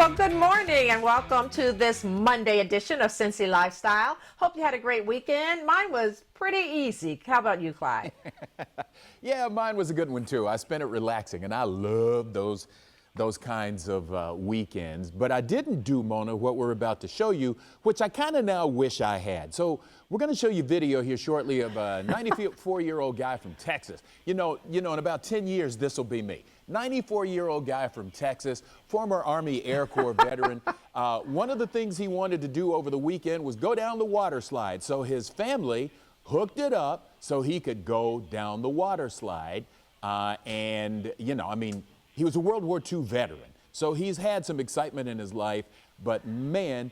Well, good morning and welcome to this Monday edition of Cincy Lifestyle. Hope you had a great weekend. Mine was pretty easy. How about you, Clyde? Yeah, mine was a good one too. I spent it relaxing, and I love those kinds of weekends. But I didn't do, Mona, what we're about to show you, which I kind of now wish I had. So we're going to show you video here shortly of a 94-year-old guy from Texas. You know, in about 10 years, this will be me. 94-year-old guy from Texas, former Army Air Corps veteran. One of the things he wanted to do over the weekend was go down the water slide. So his family hooked it up so he could go down the water slide. And, you know, I mean, he was a World War II veteran, so he's had some excitement in his life, but man,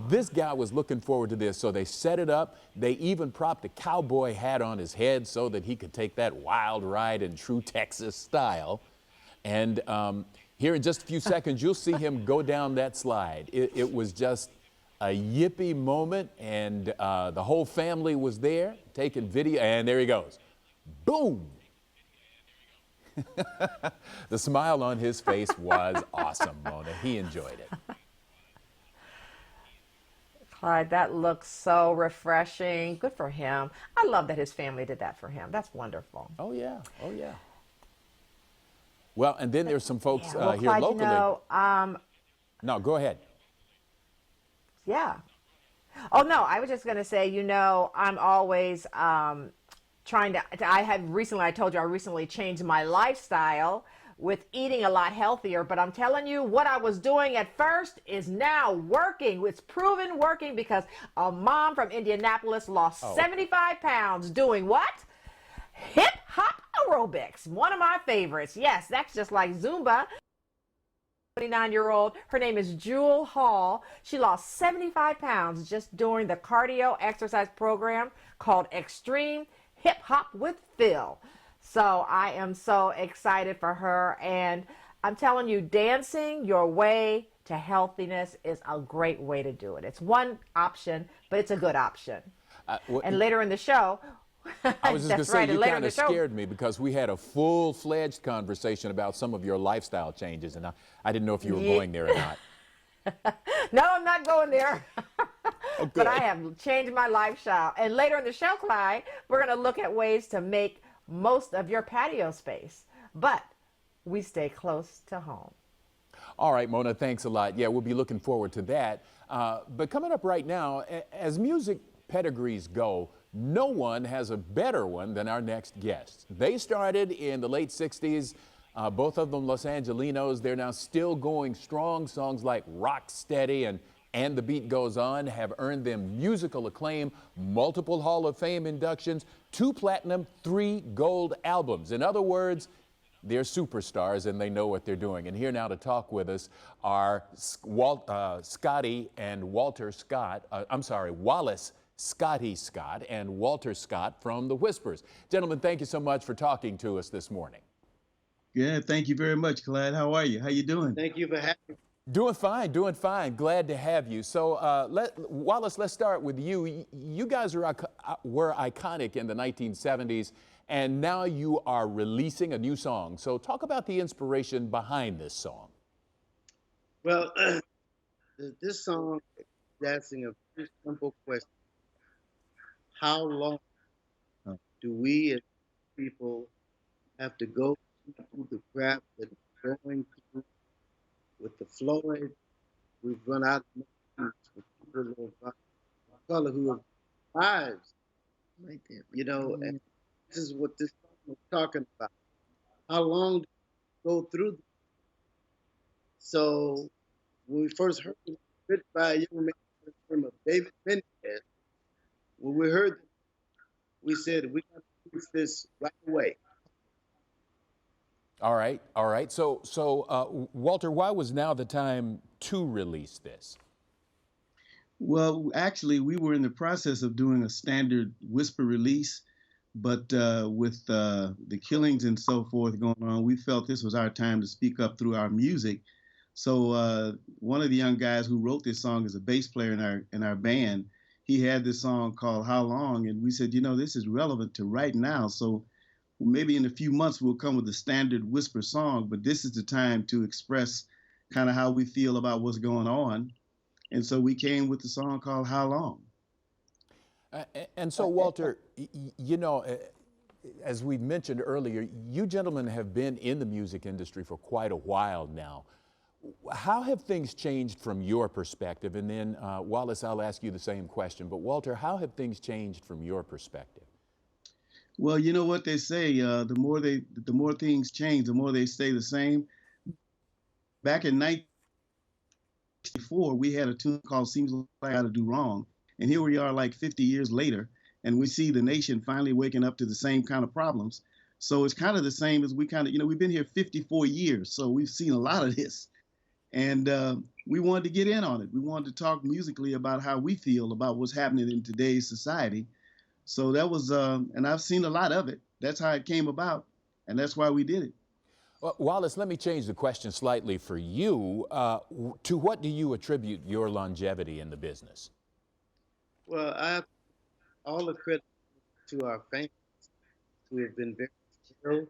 this guy was looking forward to this, so they set it up. They even propped a cowboy hat on his head so that he could take that wild ride in true Texas style. And here in just a few seconds, you'll see him go down that slide. It was just a yippee moment, and the whole family was there taking video, and there he goes. Boom! The smile on his face was awesome, Mona. He enjoyed it. Clyde, that looks so refreshing. Good for him. I love that his family did that for him. That's wonderful. Oh, yeah. Oh, yeah. Well, and then there's some folks here Clyde, locally. You know, no, go ahead. Yeah. Oh, no, I was just going to say, you know, I'm always trying to, I told you I recently changed my lifestyle with eating a lot healthier, but I'm telling you, what I was doing at first is now working. It's proven working because a mom from Indianapolis lost 75 pounds doing what? Hip hop aerobics, one of my favorites. Yes, that's just like Zumba. 29-year-old, her name is Jewel Hall. She lost 75 pounds just during the cardio exercise program called Extreme Hip Hop with Phil. So I am so excited for her, and I'm telling you, dancing your way to healthiness is a great way to do it. It's one option, but it's a good option. And later in the show, I was just going to say, you kind of scared me because we had a full-fledged conversation about some of your lifestyle changes, and I didn't know if you were going there or not. No, I'm not going there. Oh, but I have changed my lifestyle. And later in the show, Clyde, we're going to look at ways to make most of your patio space. But we stay close to home. All right, Mona, thanks a lot. Yeah, we'll be looking forward to that. But coming up right now, as music pedigrees go, no one has a better one than our next guest. They started in the late 60s. Both of them Los Angelinos. They're now still going strong. Songs like Rock Steady and The Beat Goes On have earned them musical acclaim, multiple Hall of Fame inductions, 2 platinum, 3 gold albums. In other words, they're superstars and they know what they're doing. And here now to talk with us are Scotty and Walter Scott. Wallace Scotty Scott and Walter Scott from The Whispers. Gentlemen, thank you so much for talking to us this morning. Yeah, thank you very much, Clyde. How are you? How you doing? Thank you for having me. Doing fine, doing fine. Glad to have you. So, Wallace, let's start with you. You guys were iconic in the 1970s, and now you are releasing a new song. So talk about the inspiration behind this song. Well, this song is asking a very simple question. How long do we as people have to go through the crap that we're going through with the Floyd? We've run out of names with people of color who have lives right there. You know, and this is what this song is talking about. How long do we go through this? So when we first heard it written by a young man by the name of David Mendez, when we heard it, we said we got to fix this right away. All right, all right. So, Walter, why was now the time to release this? Well, actually, we were in the process of doing a standard whisper release, but with the killings and so forth going on, we felt this was our time to speak up through our music. So one of the young guys who wrote this song is a bass player in our band. He had this song called How Long, and we said, you know, this is relevant to right now. So maybe in a few months we'll come with a standard whisper song, but this is the time to express kind of how we feel about what's going on. And so we came with the song called How Long? And so, Walter, you know, as we mentioned earlier, you gentlemen have been in the music industry for quite a while now. How have things changed from your perspective? And then, Wallace, I'll ask you the same question. But Walter, how have things changed from your perspective? Well, you know what they say, the more things change, the more they stay the same. Back in 1964, we had a tune called Seems Like I Ought to Do Wrong. And here we are like 50 years later, and we see the nation finally waking up to the same kind of problems. So it's kind of the same as we've been here 54 years, so we've seen a lot of this. And we wanted to get in on it. We wanted to talk musically about how we feel about what's happening in today's society. So that was, and I've seen a lot of it. That's how it came about, and that's why we did it. Well, Wallace, let me change the question slightly for you. To what do you attribute your longevity in the business? Well, I have all the credit to our fans who have been very loyal,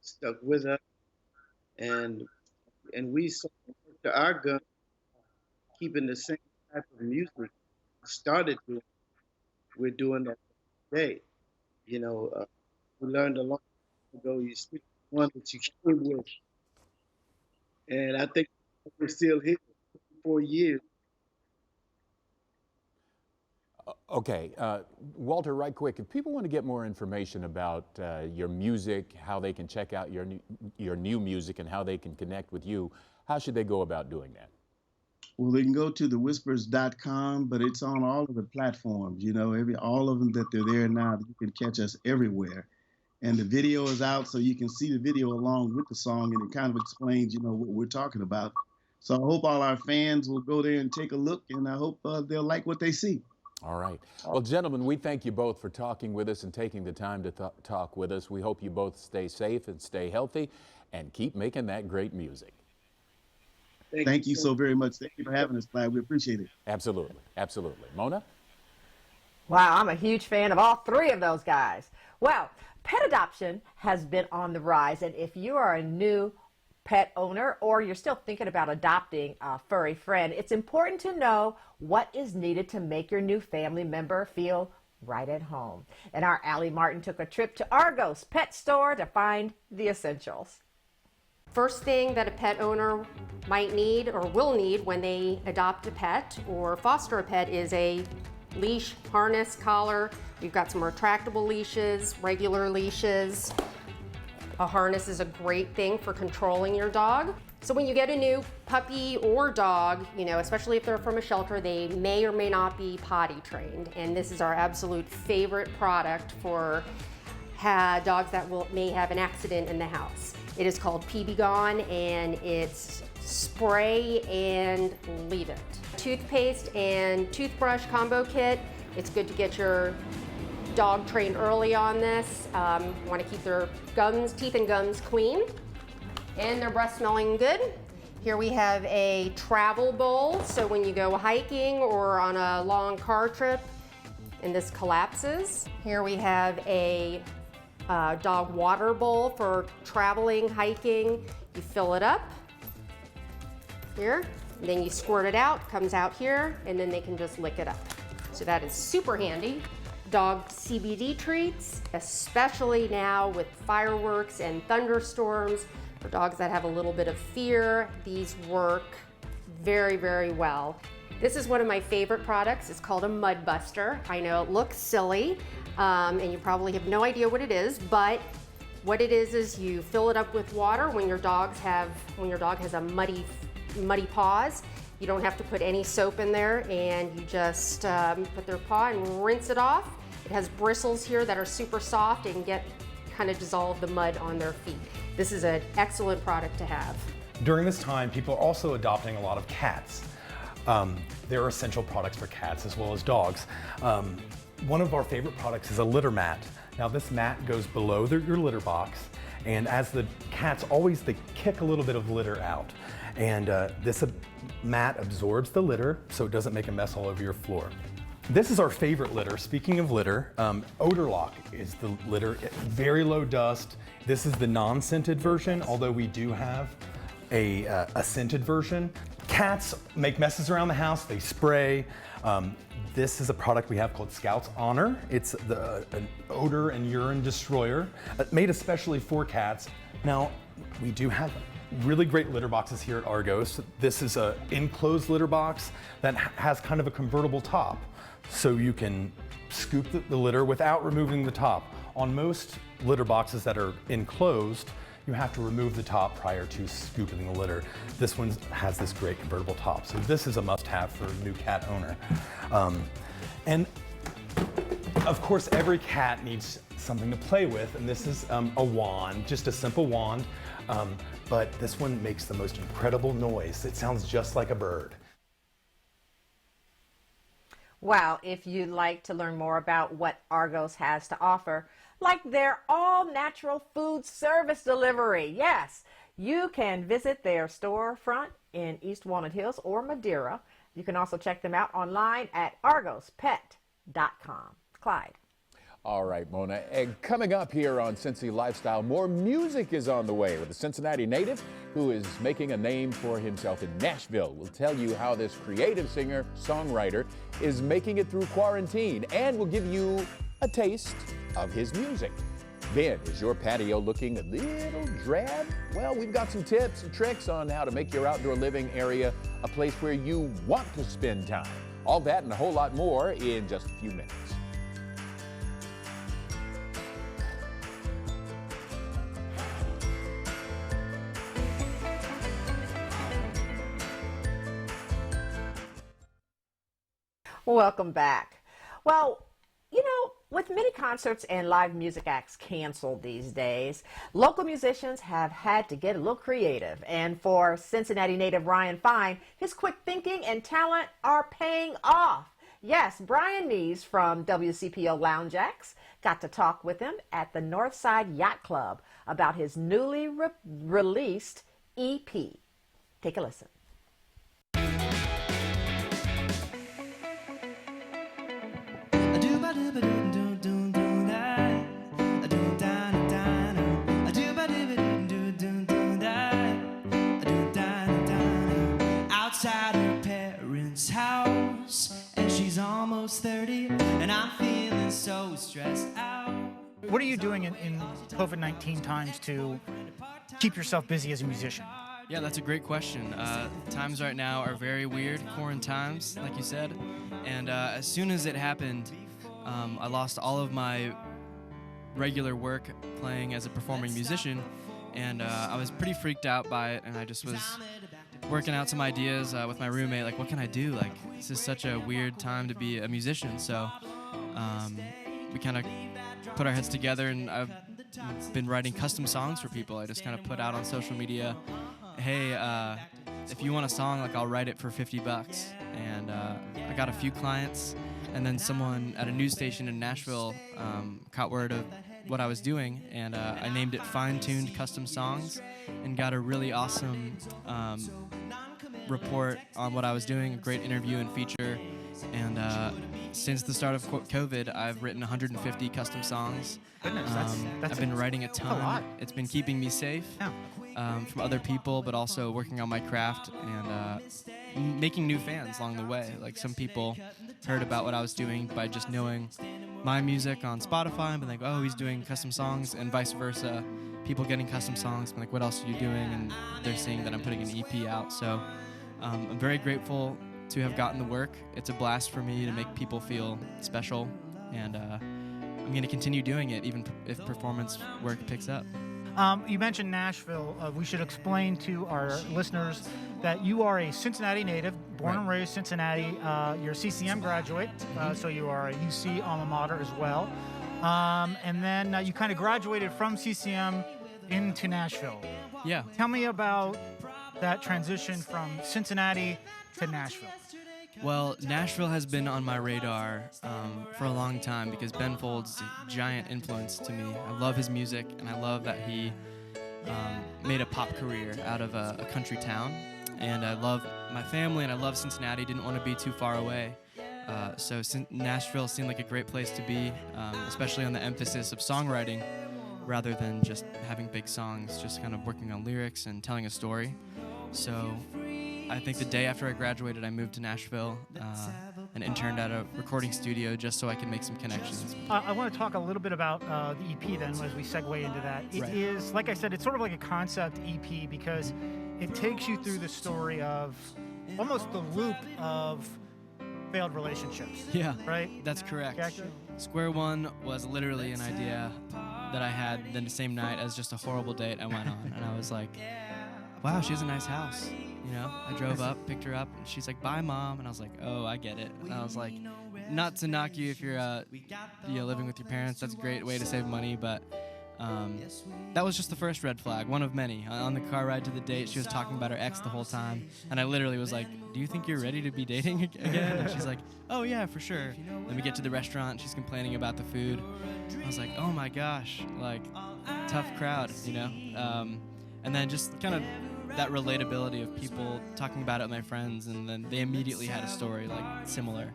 stuck with us, and we to our gun, keeping the same type of music we started doing. We're doing that today. You know, we learned a long time ago. You speak the one that you came with, and I think we're still here 4 years. Okay, Walter, right quick, if people want to get more information about your music, how they can check out your new music and how they can connect with you, how should they go about doing that? Well, they can go to thewhispers.com, but it's on all of the platforms, you know, all of them that they're there now. You can catch us everywhere. And the video is out, so you can see the video along with the song, and it kind of explains, you know, what we're talking about. So I hope all our fans will go there and take a look, and I hope they'll like what they see. All right. Well, gentlemen, we thank you both for talking with us and taking the time to talk with us. We hope you both stay safe and stay healthy and keep making that great music. Thank you so very much. Thank you for having us, Clyde. We appreciate it. Absolutely. Absolutely. Mona? Wow, I'm a huge fan of all three of those guys. Well, pet adoption has been on the rise, and if you are a new pet owner or you're still thinking about adopting a furry friend, it's important to know what is needed to make your new family member feel right at home. And our Allie Martin took a trip to Argos pet store to find the essentials. First thing that a pet owner might need or will need when they adopt a pet or foster a pet is a leash, harness, collar. We've got some retractable leashes, regular leashes. A harness is a great thing for controlling your dog. So when you get a new puppy or dog, you know, especially if they're from a shelter, they may or may not be potty trained. And this is our absolute favorite product for dogs that may have an accident in the house. It is called PB Gone, and it's spray and leave it. Toothpaste and toothbrush combo kit. It's good to get your dog trained early on this. Want to keep their teeth and gums clean, and their breath smelling good. Here we have a travel bowl, so when you go hiking or on a long car trip, and this collapses. Here we have a dog water bowl for traveling, hiking. You fill it up here, and then you squirt it out, comes out here, and then they can just lick it up. So that is super handy. Dog CBD treats, especially now with fireworks and thunderstorms. For dogs that have a little bit of fear, these work very, very well. This is one of my favorite products. It's called a Mud Buster. I know it looks silly, and you probably have no idea what it is, but what it is you fill it up with water when your dog has a muddy paws. You don't have to put any soap in there, and you just put their paw and rinse it off. It has bristles here that are super soft and kind of dissolve the mud on their feet. This is an excellent product to have. During this time, people are also adopting a lot of cats. There are essential products for cats as well as dogs. One of our favorite products is a litter mat. Now this mat goes below your litter box, and as the cats they kick a little bit of litter out. And this mat absorbs the litter so it doesn't make a mess all over your floor. This is our favorite litter. Speaking of litter, ODOR Lock is the litter. Very low dust. This is the non-scented version, although we do have a scented version. Cats make messes around the house, they spray. This is a product we have called Scout's Honor. It's an odor and urine destroyer, made especially for cats. Now, we do have really great litter boxes here at Argos. This is an enclosed litter box that has kind of a convertible top, so you can scoop the litter without removing the top. On most litter boxes that are enclosed, you have to remove the top prior to scooping the litter. This one has this great convertible top, so this is a must-have for a new cat owner. And of course, every cat needs something to play with, and this is a wand, just a simple wand, but this one makes the most incredible noise. It sounds just like a bird. Wow, if you'd like to learn more about what Argos has to offer, like their all-natural food service delivery, yes, you can visit their storefront in East Walnut Hills or Madeira. You can also check them out online at argospet.com. Clyde. All right, Mona. And coming up here on Cincy Lifestyle, more music is on the way with a Cincinnati native who is making a name for himself in Nashville. We'll tell you how this creative singer-songwriter is making it through quarantine, and we'll give you a taste of his music. Ben, is your patio looking a little drab? Well, we've got some tips and tricks on how to make your outdoor living area a place where you want to spend time. All that and a whole lot more in just a few minutes. Welcome back. Well, you know, with many concerts and live music acts canceled these days, local musicians have had to get a little creative. And for Cincinnati-native Ryan Fine, his quick thinking and talent are paying off. Yes, Brian Nees from WCPO Lounge Acts got to talk with him at the Northside Yacht Club about his newly released EP. Take a listen. Outside her parents' house, and she's almost 30, and I'm feeling so stressed out. What are you doing in COVID-19 times to keep yourself busy as a musician? Yeah, that's a great question. Times right now are very weird, quarantine times, like you said. And as soon as it happened, I lost all of my regular work playing as a performing musician, and I was pretty freaked out by it, and I just was working out some ideas with my roommate, like, what can I do? Like, this is such a weird time to be a musician, so we kind of put our heads together, and I've been writing custom songs for people. I just kind of put out on social media, hey, if you want a song, like, I'll write it for $50. And I got a few clients, and then someone at a news station in Nashville caught word of what I was doing, and I named it Fine-Tuned Custom Songs, and got a really awesome report on what I was doing, a great interview and feature. And since the start of COVID, I've written 150 custom songs. Goodness, that's I've been writing a a ton. lot. It's been keeping me safe from other people, but also working on my craft and making new fans along the way. Like, some people heard about what I was doing by just knowing my music on Spotify and been like, oh, he's doing custom songs, and vice versa. People getting custom songs, been like, what else are you doing? And they're seeing that I'm putting an EP out. So I'm very grateful to have gotten the work. It's a blast for me to make people feel special, and I'm going to continue doing it even if performance work picks up. You mentioned Nashville. We should explain to our listeners that you are a Cincinnati native, born and raised Cincinnati. You're a CCM graduate, so you are a UC alma mater as well. And then you kind of graduated from CCM into Nashville. Yeah. Tell me about that transition from Cincinnati to Nashville. Well, Nashville has been on my radar for a long time because Ben Folds is a giant influence to me. I love his music, and I love that he made a pop career out of a country town. And I love my family, and I love Cincinnati. Didn't want to be too far away. So Nashville seemed like a great place to be, especially on the emphasis of songwriting. rather than just having big songs, just kind of working on lyrics and telling a story. So I think the day after I graduated, I moved to Nashville and interned at a recording studio just so I could make some connections. I want to talk a little bit about the EP then as we segue into that. It is, like I said, it's sort of like a concept EP because it takes you through the story of almost the loop of failed relationships. Yeah, right? That's correct. Accurate? Square One was literally an idea that I had the same night as just a horrible date I went on. And I was like, wow, she has a nice house. You know, I drove up, picked her up, and she's like, bye, Mom. And I was like, oh, I get it. And I was like, not to knock you if you're living with your parents. That's a great way to save money, but that was just the first red flag, one of many. On the car ride to the date, she was talking about her ex the whole time, and I literally was like, do you think you're ready to be dating again? And she's like, oh yeah, for sure. Then we get to the restaurant, she's complaining about the food. I was like, oh my gosh, like, tough crowd, you know? And then just kind of that relatability of people talking about it with my friends, and then they immediately had a story like similar.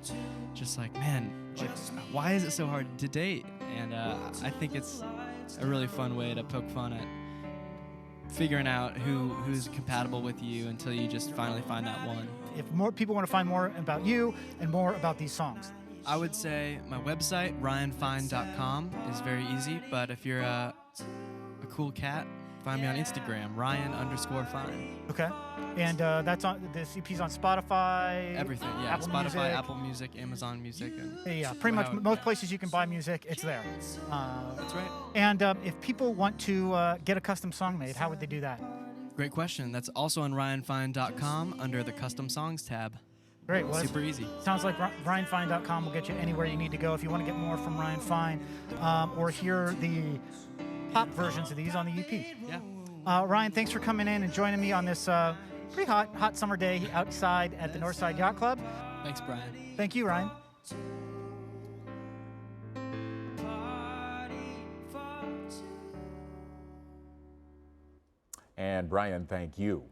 Just like, man, like, why is it so hard to date? And I think it's a really fun way to poke fun at figuring out who's compatible with you until you just finally find that one. If more people want to find more about you and more about these songs, I would say my website, ryanfine.com, is very easy, but if you're a cool cat, find me on Instagram, Ryan_Fine. Okay. And that's on, this EP's on Spotify? Everything, yeah. Apple Spotify, Music. Apple Music, Amazon Music. And Yeah, pretty much most places you can buy music, it's there. That's right. And if people want to get a custom song made, how would they do that? Great question. That's also on ryanfine.com under the Custom Songs tab. Great. Well, Super easy. Sounds like ryanfine.com will get you anywhere you need to go if you want to get more from Ryan Fine or hear the pop versions of these on the EP. Yeah. Ryan, thanks for coming in and joining me on this pretty hot summer day outside at the Northside Yacht Club. Thanks, Brian. Thank you, Ryan. And Brian, thank you.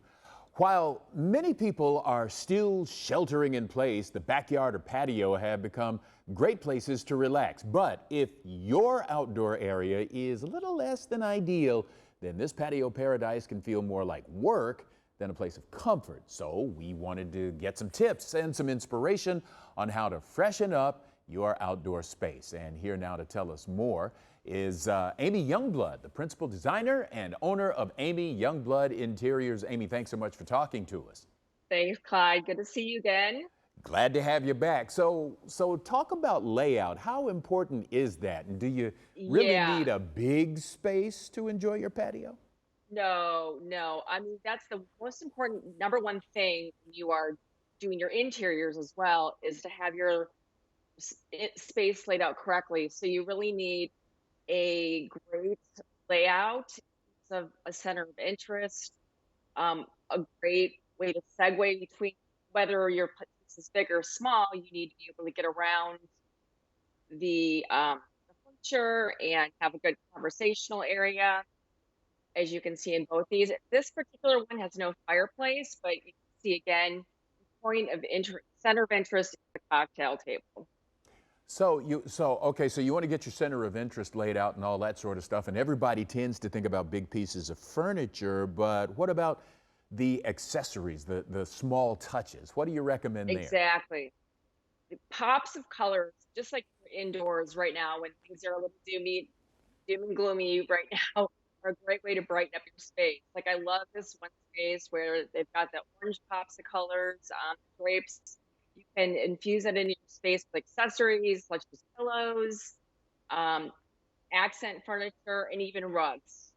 While many people are still sheltering in place, the backyard or patio have become great places to relax. But if your outdoor area is a little less than ideal, then this patio paradise can feel more like work than a place of comfort. So we wanted to get some tips and some inspiration on how to freshen up your outdoor space. And here now to tell us more is Amy Youngblood, the principal designer and owner of Amy Youngblood Interiors. Amy, thanks so much for talking to us. Thanks, Clyde. Good to see you again. Glad to have you back. So talk about layout. How important is that? And do you really need a big space to enjoy your patio? No. I mean, that's the most important number one thing when you are doing your interiors as well, is to have your space laid out correctly. So you really need a great layout of a center of interest, a great way to segue between whether your place is big or small. You need to be able to get around the furniture and have a good conversational area. As you can see in both these, this particular one has no fireplace, but you can see again, the point of center of interest is the cocktail table. So you want to get your center of interest laid out and all that sort of stuff, and everybody tends to think about big pieces of furniture, but what about the accessories, the small touches? What do you recommend there? Exactly. The pops of colors, just like indoors right now when things are a little doom and gloomy right now, are a great way to brighten up your space. Like, I love this one space where they've got the orange pops of colors, drapes. You can infuse it into your space with accessories such as pillows, accent furniture, and even rugs.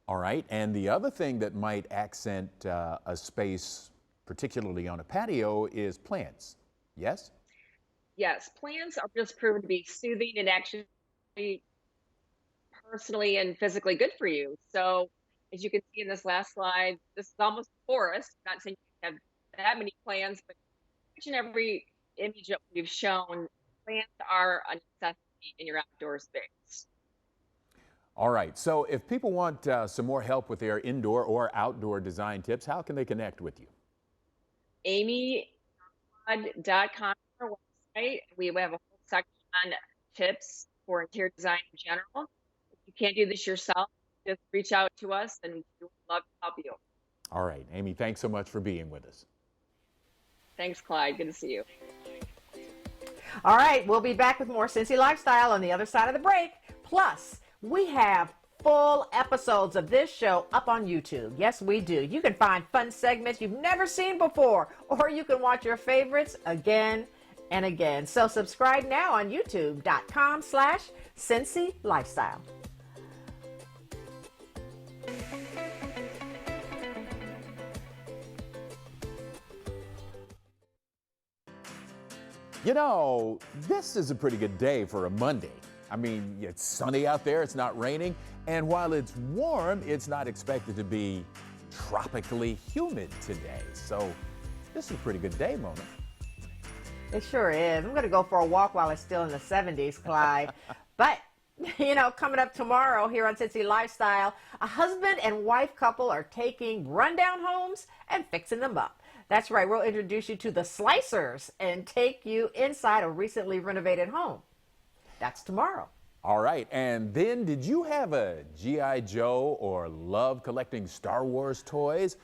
All right, and the other thing that might accent a space, particularly on a patio, is plants. Yes? Yes, plants are just proven to be soothing and actually personally and physically good for you. So as you can see in this last slide, this is almost a forest. I'm not saying you have that many plants, but each and every image that we've shown, plants are a necessity in your outdoor space. All right, so if people want some more help with their indoor or outdoor design tips, how can they connect with you? AmyYoungblood.com is our website. We have a whole section on tips for interior design in general. If you can't do this yourself, just reach out to us and we would love to help you. All right, Amy, thanks so much for being with us. Thanks, Clyde. Good to see you. All right, we'll be back with more Cincy Lifestyle on the other side of the break. Plus, we have full episodes of this show up on YouTube. Yes, we do. You can find fun segments you've never seen before, or you can watch your favorites again and again. So subscribe now on youtube.com/Cincy Lifestyle. You know, this is a pretty good day for a Monday. I mean, it's sunny out there, it's not raining, and while it's warm, it's not expected to be tropically humid today. So this is a pretty good day, Mona. It sure is. I'm going to go for a walk while it's still in the 70s, Clyde. But, you know, coming up tomorrow here on Cincy Lifestyle, a husband and wife couple are taking rundown homes and fixing them up. That's right. We'll introduce you to the Slicers and take you inside a recently renovated home. That's tomorrow. All right. And then, did you have a G.I. Joe or love collecting Star Wars toys?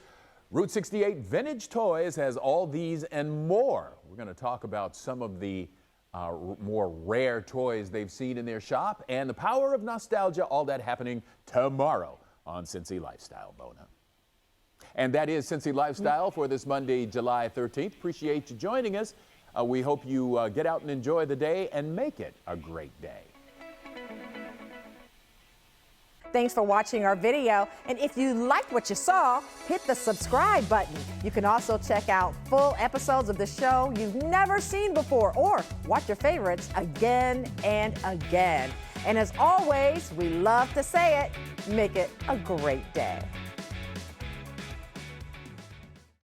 Route 68 Vintage Toys has all these and more. We're going to talk about some of the more rare toys they've seen in their shop and the power of nostalgia, all that happening tomorrow on Cincy Lifestyle, Mona. And that is Cincy Lifestyle for this Monday, July 13th. Appreciate you joining us. We hope you get out and enjoy the day and make it a great day. Thanks for watching our video. And if you liked what you saw, hit the subscribe button. You can also check out full episodes of the show you've never seen before, or watch your favorites again and again. And as always, we love to say it, make it a great day.